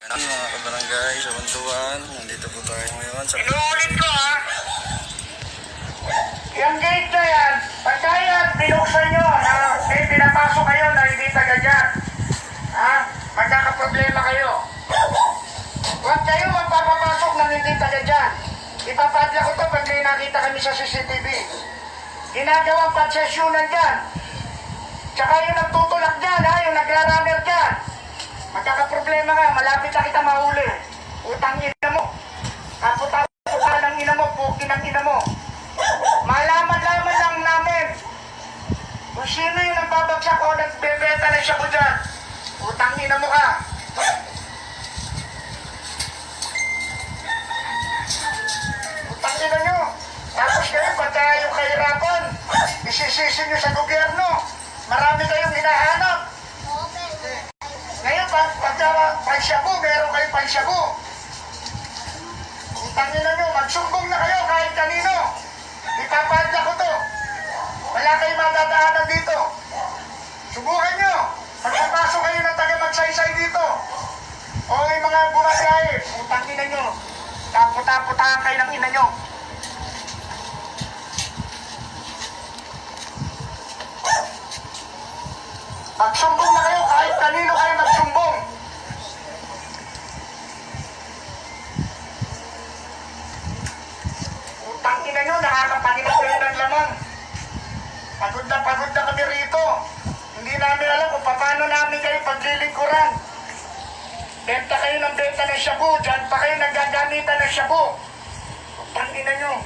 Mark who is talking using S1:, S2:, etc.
S1: Mga kabarangay sa Bantuan, nandito po tayo ngayon sa...
S2: Inuulit ko yung gate na yan, pagka yan binuksan nyo na may pinapasok kayo na hindi taga dyan, magkakaproblema kayo. Huwag kayo magpapapasok ng hindi taga dyan. Ipapadla ko to pag may nakita kami sa CCTV. Ginagawang patsesyonan dyan. Tsaka yung nagtutulak dyan, yung nagra-runner dyan. Magkakaproblema ka, malapit na kita mahuli. Utang ina mo. Kaput-kaput ng ina mo, pukin ng ina mo. Malaman-laman lang namin kung sino yung nagbabagsak o nagbebenta na siya ko dyan. Utang ina mo ka. Utang ina nyo. Tapos kayo, pagka yung kahirapan, isisisi nyo sa gobyerno. Marami kayong hinahanap. Ngayon, pagka pansyabu, meron kayong pansyabu. Utangin na nyo, magsumbong na kayo kahit kanino. Ipapadla ko to. Wala kayong matadaanan dito. Subukan nyo. Pagkapasok kayo ng taga-magsaysay dito. O yung mga bumagahe, utangin na nyo. Tapo-tapo-tahan kayo ng ina nyo. Magsumbong na kayo kahit kanino kayo magsumbong. Utang ina nyo, nakakapaninag kayo ng lamang. Pagod na kami rito. Hindi namin alam kung paano namin kayo paglilingkuran. Benta kayo ng benta ng shabu, dyan pa kayo nagagamitan ng shabu. Utang ina nyo.